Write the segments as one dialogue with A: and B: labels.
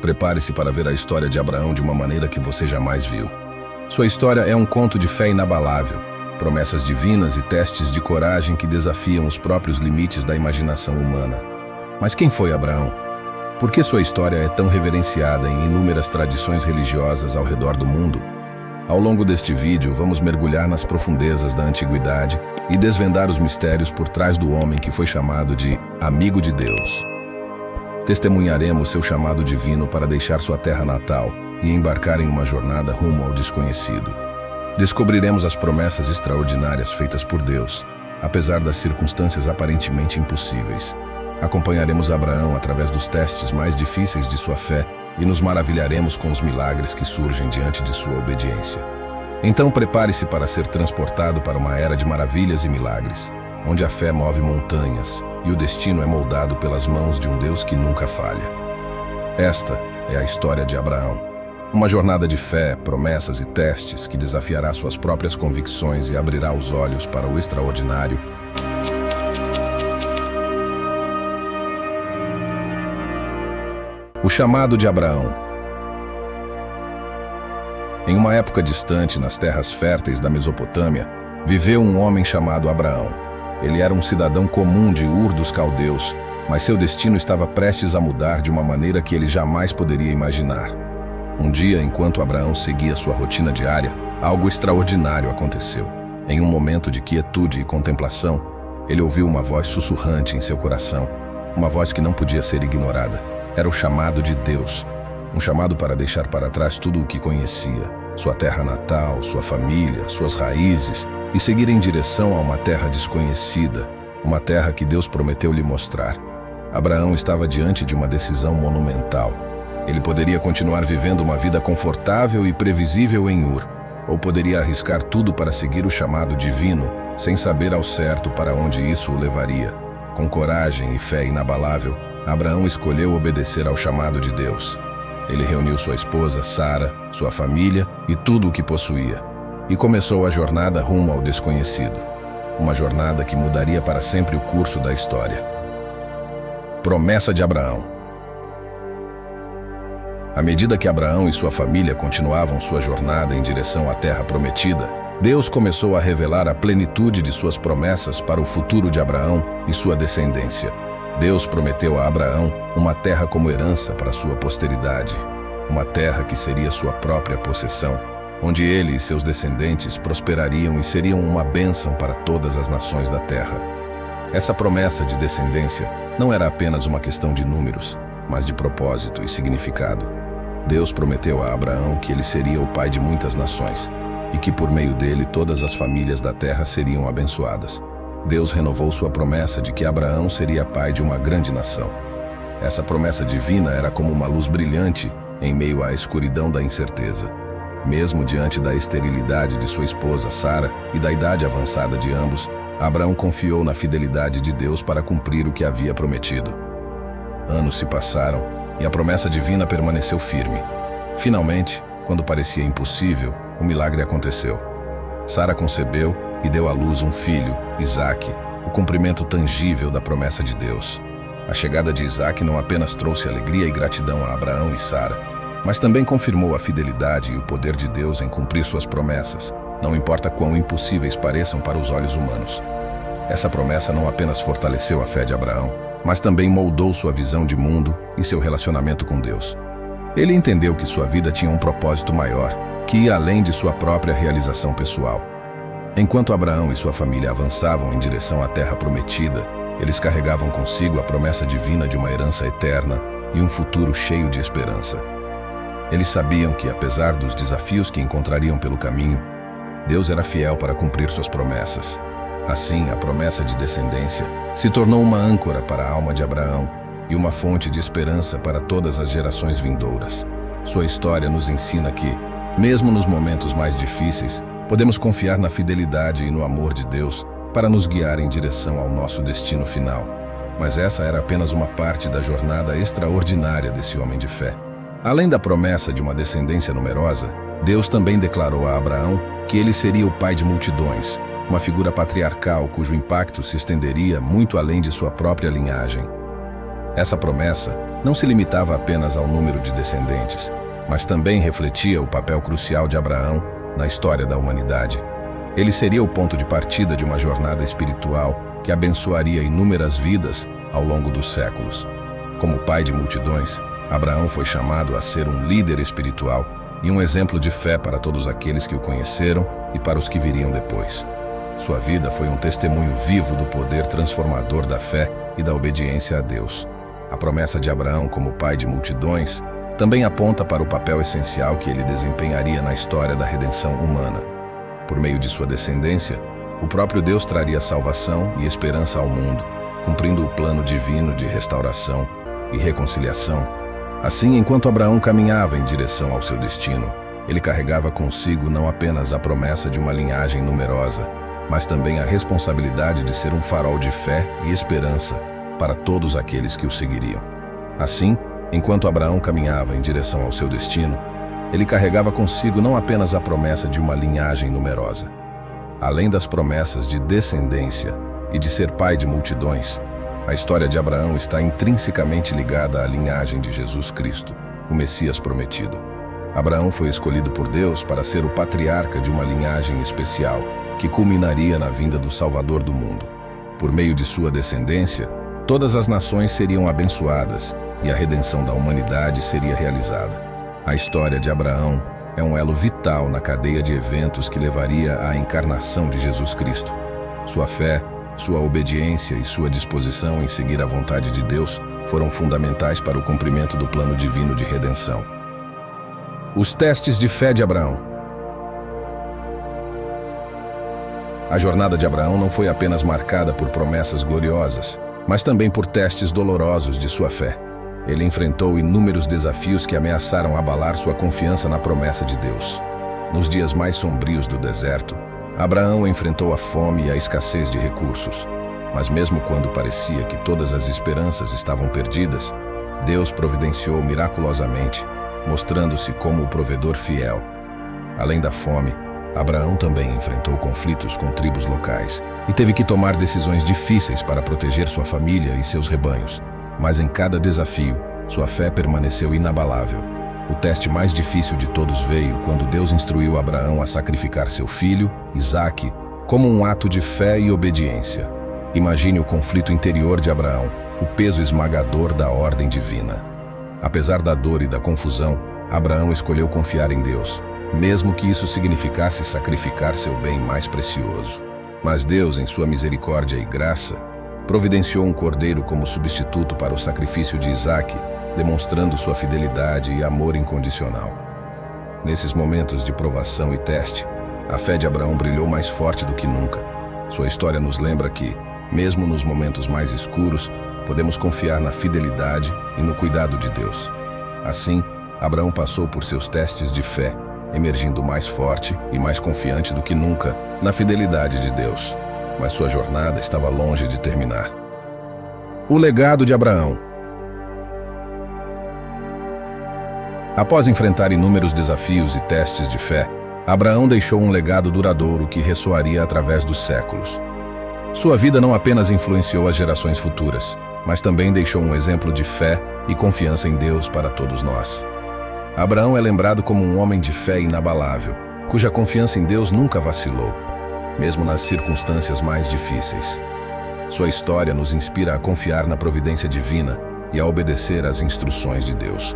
A: Prepare-se para ver a história de Abraão de uma maneira que você jamais viu. Sua história é um conto de fé inabalável, promessas divinas e testes de coragem que desafiam os próprios limites da imaginação humana. Mas quem foi Abraão? Por que sua história é tão reverenciada em inúmeras tradições religiosas ao redor do mundo? Ao longo deste vídeo, vamos mergulhar nas profundezas da antiguidade e desvendar os mistérios por trás do homem que foi chamado de amigo de Deus. Testemunharemos seu chamado divino para deixar sua terra natal e embarcar em uma jornada rumo ao desconhecido. Descobriremos as promessas extraordinárias feitas por Deus, apesar das circunstâncias aparentemente impossíveis. Acompanharemos Abraão através dos testes mais difíceis de sua fé e nos maravilharemos com os milagres que surgem diante de sua obediência. Então prepare-se para ser transportado para uma era de maravilhas e milagres, onde a fé move montanhas e o destino é moldado pelas mãos de um Deus que nunca falha. Esta é a história de Abraão. Uma jornada de fé, promessas e testes que desafiará suas próprias convicções e abrirá os olhos para o extraordinário. O chamado de Abraão. Em uma época distante, nas terras férteis da Mesopotâmia, viveu um homem chamado Abraão. Ele era um cidadão comum de Ur dos Caldeus, mas seu destino estava prestes a mudar de uma maneira que ele jamais poderia imaginar. Um dia, enquanto Abraão seguia sua rotina diária, algo extraordinário aconteceu. Em um momento de quietude e contemplação, ele ouviu uma voz sussurrante em seu coração, uma voz que não podia ser ignorada. Era o chamado de Deus, um chamado para deixar para trás tudo o que conhecia, sua terra natal, sua família, suas raízes, e seguir em direção a uma terra desconhecida, uma terra que Deus prometeu lhe mostrar. Abraão estava diante de uma decisão monumental. Ele poderia continuar vivendo uma vida confortável e previsível em Ur, ou poderia arriscar tudo para seguir o chamado divino, sem saber ao certo para onde isso o levaria. Com coragem e fé inabalável, Abraão escolheu obedecer ao chamado de Deus. Ele reuniu sua esposa, Sara, sua família e tudo o que possuía, e começou a jornada rumo ao desconhecido. Uma jornada que mudaria para sempre o curso da história. Promessa de Abraão. À medida que Abraão e sua família continuavam sua jornada em direção à terra prometida, Deus começou a revelar a plenitude de suas promessas para o futuro de Abraão e sua descendência. Deus prometeu a Abraão uma terra como herança para sua posteridade, uma terra que seria sua própria possessão, onde ele e seus descendentes prosperariam e seriam uma bênção para todas as nações da terra. Essa promessa de descendência não era apenas uma questão de números, mas de propósito e significado. Deus prometeu a Abraão que ele seria o pai de muitas nações e que por meio dele todas as famílias da terra seriam abençoadas. Deus renovou sua promessa de que Abraão seria pai de uma grande nação. Essa promessa divina era como uma luz brilhante em meio à escuridão da incerteza. Mesmo diante da esterilidade de sua esposa, Sara, e da idade avançada de ambos, Abraão confiou na fidelidade de Deus para cumprir o que havia prometido. Anos se passaram e a promessa divina permaneceu firme. Finalmente, quando parecia impossível, o milagre aconteceu. Sara concebeu e deu à luz um filho, Isaque, o cumprimento tangível da promessa de Deus. A chegada de Isaque não apenas trouxe alegria e gratidão a Abraão e Sara, mas também confirmou a fidelidade e o poder de Deus em cumprir suas promessas, não importa quão impossíveis pareçam para os olhos humanos. Essa promessa não apenas fortaleceu a fé de Abraão, mas também moldou sua visão de mundo e seu relacionamento com Deus. Ele entendeu que sua vida tinha um propósito maior, que ia além de sua própria realização pessoal. Enquanto Abraão e sua família avançavam em direção à terra prometida, eles carregavam consigo a promessa divina de uma herança eterna e um futuro cheio de esperança. Eles sabiam que, apesar dos desafios que encontrariam pelo caminho, Deus era fiel para cumprir suas promessas. Assim, a promessa de descendência se tornou uma âncora para a alma de Abraão e uma fonte de esperança para todas as gerações vindouras. Sua história nos ensina que, mesmo nos momentos mais difíceis, podemos confiar na fidelidade e no amor de Deus para nos guiar em direção ao nosso destino final. Mas essa era apenas uma parte da jornada extraordinária desse homem de fé. Além da promessa de uma descendência numerosa, Deus também declarou a Abraão que ele seria o pai de multidões, uma figura patriarcal cujo impacto se estenderia muito além de sua própria linhagem. Essa promessa não se limitava apenas ao número de descendentes, mas também refletia o papel crucial de Abraão na história da humanidade. Ele seria o ponto de partida de uma jornada espiritual que abençoaria inúmeras vidas ao longo dos séculos. Como pai de multidões, Abraão foi chamado a ser um líder espiritual e um exemplo de fé para todos aqueles que o conheceram e para os que viriam depois. Sua vida foi um testemunho vivo do poder transformador da fé e da obediência a Deus. A promessa de Abraão como pai de multidões também aponta para o papel essencial que ele desempenharia na história da redenção humana. Por meio de sua descendência, o próprio Deus traria salvação e esperança ao mundo, cumprindo o plano divino de restauração e reconciliação. Assim, enquanto Abraão caminhava em direção ao seu destino, ele carregava consigo não apenas a promessa de uma linhagem numerosa, mas também a responsabilidade de ser um farol de fé e esperança para todos aqueles que o seguiriam. Assim, enquanto Abraão caminhava em direção ao seu destino, ele carregava consigo não apenas a promessa de uma linhagem numerosa. Além das promessas de descendência e de ser pai de multidões, a história de Abraão está intrinsecamente ligada à linhagem de Jesus Cristo, o Messias prometido. Abraão foi escolhido por Deus para ser o patriarca de uma linhagem especial, que culminaria na vinda do Salvador do mundo. Por meio de sua descendência, todas as nações seriam abençoadas e a redenção da humanidade seria realizada. A história de Abraão é um elo vital na cadeia de eventos que levaria à encarnação de Jesus Cristo. Sua fé, sua obediência e sua disposição em seguir a vontade de Deus foram fundamentais para o cumprimento do plano divino de redenção. Os testes de fé de Abraão. A jornada de Abraão não foi apenas marcada por promessas gloriosas, mas também por testes dolorosos de sua fé. Ele enfrentou inúmeros desafios que ameaçaram abalar sua confiança na promessa de Deus. Nos dias mais sombrios do deserto, Abraão enfrentou a fome e a escassez de recursos. Mas mesmo quando parecia que todas as esperanças estavam perdidas, Deus providenciou miraculosamente, mostrando-se como o provedor fiel. Além da fome, Abraão também enfrentou conflitos com tribos locais e teve que tomar decisões difíceis para proteger sua família e seus rebanhos. Mas em cada desafio, sua fé permaneceu inabalável. O teste mais difícil de todos veio quando Deus instruiu Abraão a sacrificar seu filho, Isaque, como um ato de fé e obediência. Imagine o conflito interior de Abraão, o peso esmagador da ordem divina. Apesar da dor e da confusão, Abraão escolheu confiar em Deus, mesmo que isso significasse sacrificar seu bem mais precioso. Mas Deus, em sua misericórdia e graça, providenciou um cordeiro como substituto para o sacrifício de Isaque, demonstrando sua fidelidade e amor incondicional. Nesses momentos de provação e teste, a fé de Abraão brilhou mais forte do que nunca. Sua história nos lembra que, mesmo nos momentos mais escuros, podemos confiar na fidelidade e no cuidado de Deus. Assim, Abraão passou por seus testes de fé, emergindo mais forte e mais confiante do que nunca na fidelidade de Deus. Mas sua jornada estava longe de terminar. O legado de Abraão. Após enfrentar inúmeros desafios e testes de fé, Abraão deixou um legado duradouro que ressoaria através dos séculos. Sua vida não apenas influenciou as gerações futuras, mas também deixou um exemplo de fé e confiança em Deus para todos nós. Abraão é lembrado como um homem de fé inabalável, cuja confiança em Deus nunca vacilou, mesmo nas circunstâncias mais difíceis. Sua história nos inspira a confiar na providência divina e a obedecer às instruções de Deus,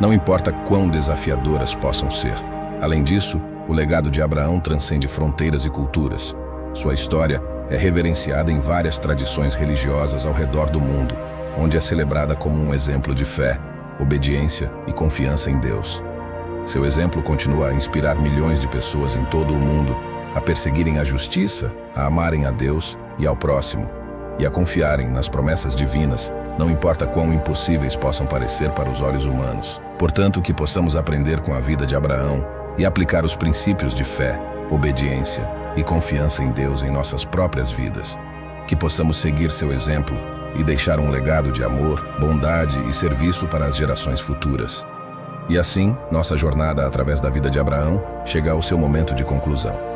A: não importa quão desafiadoras possam ser. Além disso, o legado de Abraão transcende fronteiras e culturas. Sua história é reverenciada em várias tradições religiosas ao redor do mundo, onde é celebrada como um exemplo de fé, obediência e confiança em Deus. Seu exemplo continua a inspirar milhões de pessoas em todo o mundo a perseguirem a justiça, a amarem a Deus e ao próximo, e a confiarem nas promessas divinas, não importa quão impossíveis possam parecer para os olhos humanos. Portanto, que possamos aprender com a vida de Abraão e aplicar os princípios de fé, obediência e confiança em Deus em nossas próprias vidas. Que possamos seguir seu exemplo e deixar um legado de amor, bondade e serviço para as gerações futuras. E assim, nossa jornada através da vida de Abraão chega ao seu momento de conclusão.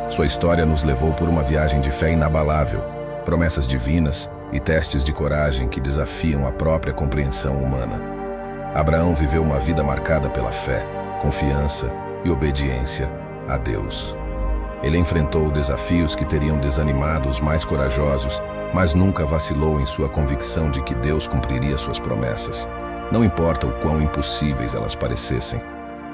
A: Sua história nos levou por uma viagem de fé inabalável, promessas divinas e testes de coragem que desafiam a própria compreensão humana. Abraão viveu uma vida marcada pela fé, confiança e obediência a Deus. Ele enfrentou desafios que teriam desanimado os mais corajosos, mas nunca vacilou em sua convicção de que Deus cumpriria suas promessas. Não importa o quão impossíveis elas parecessem.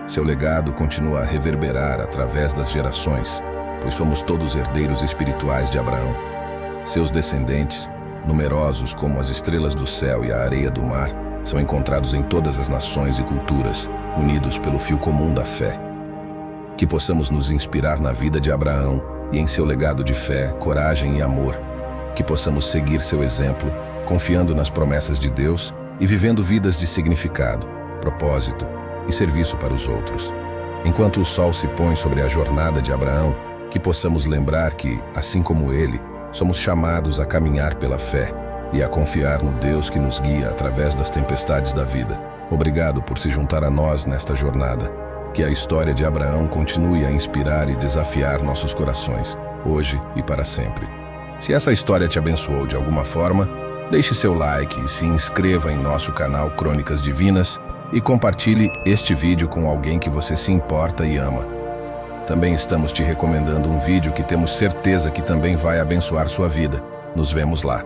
A: Seu legado continua a reverberar através das gerações, pois somos todos herdeiros espirituais de Abraão. Seus descendentes, numerosos como as estrelas do céu e a areia do mar, são encontrados em todas as nações e culturas, unidos pelo fio comum da fé. Que possamos nos inspirar na vida de Abraão e em seu legado de fé, coragem e amor. Que possamos seguir seu exemplo, confiando nas promessas de Deus e vivendo vidas de significado, propósito e serviço para os outros. Enquanto o sol se põe sobre a jornada de Abraão, que possamos lembrar que, assim como ele, somos chamados a caminhar pela fé e a confiar no Deus que nos guia através das tempestades da vida. Obrigado por se juntar a nós nesta jornada. Que a história de Abraão continue a inspirar e desafiar nossos corações, hoje e para sempre. Se essa história te abençoou de alguma forma, deixe seu like e se inscreva em nosso canal Crônicas Divinas e compartilhe este vídeo com alguém que você se importa e ama. Também estamos te recomendando um vídeo que temos certeza que também vai abençoar sua vida. Nos vemos lá.